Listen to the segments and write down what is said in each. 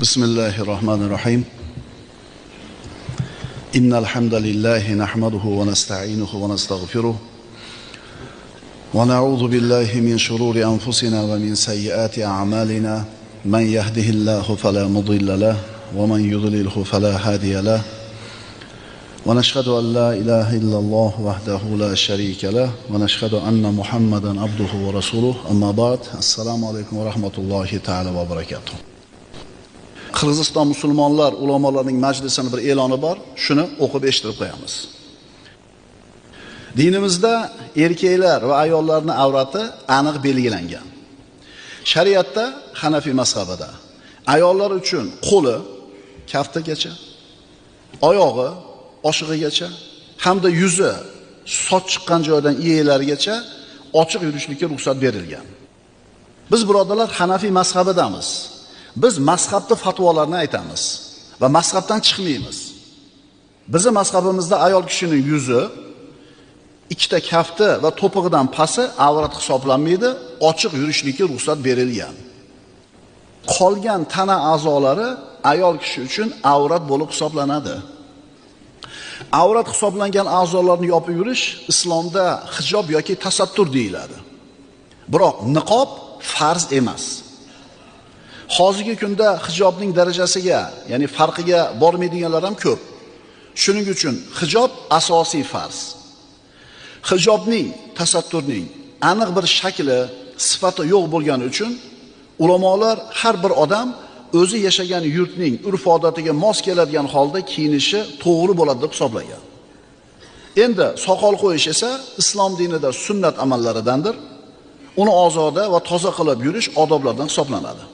بسم الله الرحمن الرحيم إن الحمد لله نحمده ونستعينه ونستغفره ونعوذ بالله من شرور أنفسنا ومن سيئات أعمالنا من يهده الله فلا مضل له ومن يضلله فلا هادي له ونشهد أن لا إله إلا الله وحده لا شريك له ونشهد أن محمدا عبده ورسوله أما بعد السلام عليكم ورحمة الله تعالى وبركاته. Qirg'iziston musulmonlar ulamolarning majlisining bir e'loni bor. Shuni o'qib eshittirib qo'yamiz. Dinimizda erkaklar va ayollarning avrati aniq belgilangan. Shariatda Hanafiy mazhabida ayollar uchun qo'li kaftigacha, oyog'i oshig'igacha hamda yuzi soch chiqqan joydan iyaklarigacha ochiq yurishlikka ruxsat berilgan. Biz birodarlar Hanafiy mazhabidamiz. Biz mazhabning fatvolarini aytamiz va mazhabdan chiqmaymiz. Bizning mazhabimizda ayol kishining yuzi, ikkita kafti va to'pig'idan pasti avrat hisoblanmaydi, ochiq yurishlikka ruxsat berilgan. Qolgan tana a'zolari ayol kishi uchun avrat bo'lib hisoblanadi. Avrat hisoblangan a'zolarni yopib yurish islomda hijob yoki tasattur deyiladi. Biroq niqob farz emas. Hozirgi kunda hijobning darajasiga, ya'ni farqiga bormaydiganlar ham ko'p. Shuning uchun hijob asosiy farz. Hijobning, tasatturning aniq bir shakli, sifati yo'q bo'lgani uchun ulamolar har bir odam o'zi yashagan yurtning urf-odatiga mos keladigan holda kiyinishi to'g'ri bo'ladi deb hisoblagan. Endi soqol qo'yish esa islom dinida sunnat amallaridandir. Uni ozoda va toza qilib yurish odoblardan hisoblanadi.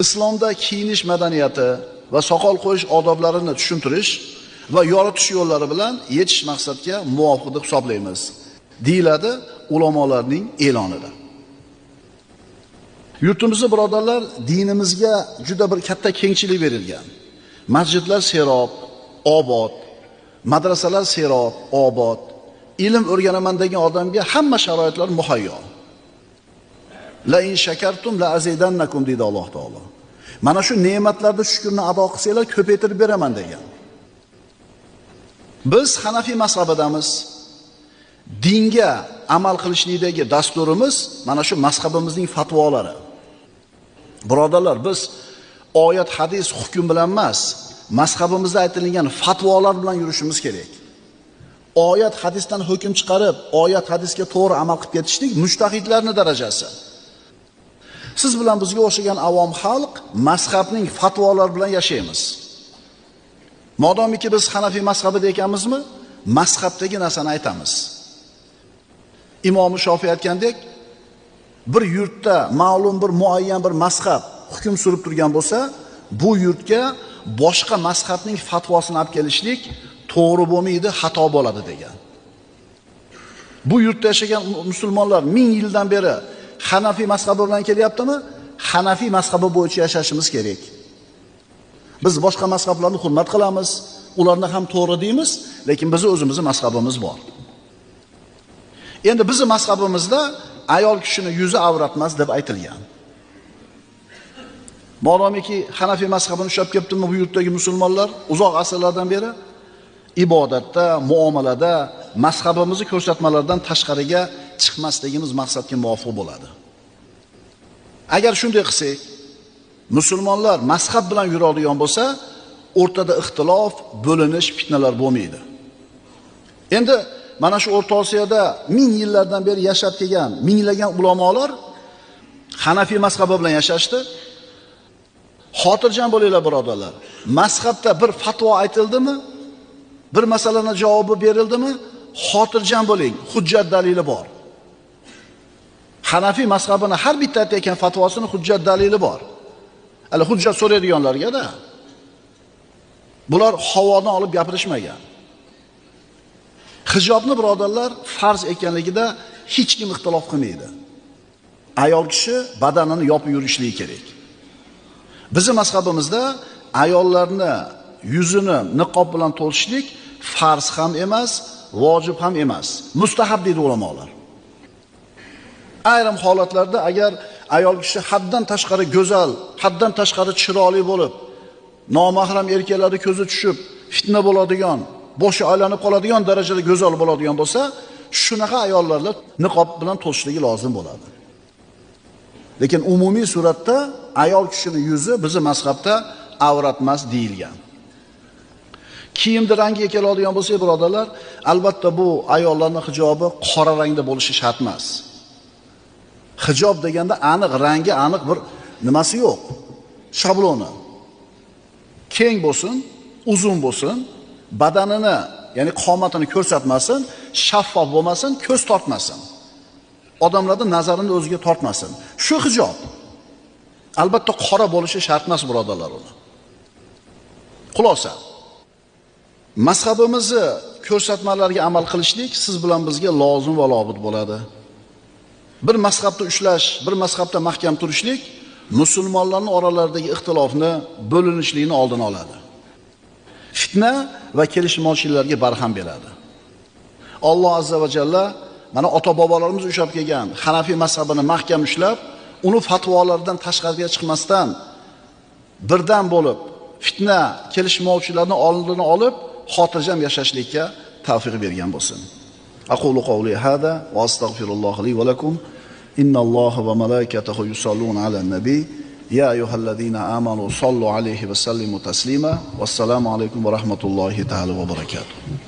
Islomda kiyinish madaniyati va soqol qo'yish odoblarini tushuntirish va yoritish yo'llari bilan yetish maqsadga muvofiq deb hisoblaymiz, deyiladi ulamolarning e'lonida. Yurtimizda birodarlar dinimizga juda bir katta kengchilik berilgan. Masjidlar serob, obod, madrasalar serob, obod, ilm o'rganaman degan odamga hamma sharoitlar muhayyo. La in shakartum la azidannakum deydi Alloh taolo. Mana shu ne'matlarda shukrni ado qilsanglar ko'paytirib beraman degan. Biz Hanafiy mazhabidamiz. Dinga amal qilishlikdagi dasturimiz mana shu mazhabimizning fatvolari. Birodarlar, biz oyat, hadis, hukm bilan emas, mazhabimizda aytilgan fatvolar bilan yurishimiz kerak. Oyat, hadisdan hukm chiqarib, oyat, hadisga to'g'ri amal qilib ketishlik mujtahidlarning darajasi. Siz bilan bizga o'xshagan avom xalq mazhabning fatvolari bilan yashaymiz. Modomiki biz Hanafiy mazhabida ekanmizmi, mazhabdagi narsani aytamiz. Imom Shofiy aytgandek, bir yurtda ma'lum bir muayyan bir mazhab hukm surib turgan bo'lsa, bu yurtga boshqa mazhabning fatvosini olib kelishlik to'g'ri bo'lmaydi, xato bo'ladi degan. Bu yurtda yashagan musulmonlar 1000 yildan beri Hanafiy mazhabi bilan kelyaptimi? Hanafiy mazhabi bo'yicha yashashimiz kerak. Biz boshqa mazhablarni hurmat qilamiz, ularni ham to'g'ri deymiz, lekin bizning o'zimizning mazhabimiz bor. Endi bizning mazhabimizda ayol kishining yuzi avrat emas deb aytilgan. Modomiki Hanafiy mazhabini ushlab kelibdimi bu yurtdagi musulmonlar uzoq asrlardan beri ibodatda, muomalada mazhabimizni ko'rsatmalardan tashqariga chiqmasligimiz maqsadga muvofiq bo'ladi. Agar shunday qilsak, musulmonlar mazhab bilan yuradigan bo'lsa, o'rtada ixtilof, bo'linish, fitnalar bo'lmaydi. Endi mana shu O'rta Osiyoda 1000 yillardan beri yashab kelgan minglagan ulamolar Hanafiy mazhabi bilan yashashdi. Xotirjam bo'linglar birodarlar. Mazhabda bir fatvo aytildimi, bir masalaning javobi berildimi, xotirjam bo'ling, hujjat dalili bor. Hanafiy mazhabini har bitta aytgan fatvosini hujjat dalili bor. Hali hujjat so'raydiganlarga-da. Bular havodan olib gapirishmagan. Hijobni birodarlar farz ekanligida hech kim ixtilof qilmaydi. Ayol kishi badanini yopib yurishligi kerak. Bizning mazhabimizda ayollarni yuzini niqob bilan to'sishlik farz ham emas, vojib ham emas, mustahab deydi ulamolar. Ayrim holatlarda agar ayol kishi haddan tashqari go'zal, haddan tashqari chiroyli bo'lib, nomahram erkaklarning ko'zi tushib, fitna bo'ladigan, boshi aylanib qoladigan darajada go'zal bo'ladigan bo'lsa, shunaqa ayollarga niqob bilan to'sishligi lozim bo'ladi. Lekin umumiy suratda ayol kishining yuzi bizi mazhabda avrat emas deyilgan. Kiyimni rangiga keladigan bo'lsak, birodarlar, albatta bu ayollarning hijobi qora rangda bo'lishi shart emas. Hijob deganda aniq rangi, aniq bir nimasi yo'q. Shabloni. Keng bo'lsin, uzun bo'lsin, badanini, ya'ni qomatini ko'rsatmasin, shaffof bo'lmasin, ko'z tortmasin. Odamlarning nazarini o'ziga tortmasin. Shu hijob. Albatta qora bo'lishi shart emas, birodarlar uni. Xulosa. Mazhabimizni ko'rsatmalariga amal qilishlik siz bilan bizga lozim va lobit bo'ladi. Bir mazhabda ushlash, bir mazhabda mahkam turishlik musulmonlarning oralaridagi ixtilofni, bo'linishlikni oldini oladi. Fitna va kelishmovchiliklarga barham beradi. Alloh azza va jalla mana ota-bobolarimiz ushlab kelgan Hanafiy mazhabini mahkam ushlab, uni fatvolaridan tashqariga chiqmasdan birdan bo'lib fitna, kelishmovchiliklarning oldini olib, xotirjam yashashlikka tavfiq bergan bo'lsin. Aqulu qawli hada va astagfirulloh li va lakum. Innalloha va malaikatahu yusalluna alan nabiy. Ya ayyuhallazina amanu sallu alayhi va sallimu taslima. Vassalamu alaykum va rahmatullohi ta'ala va barakatuh.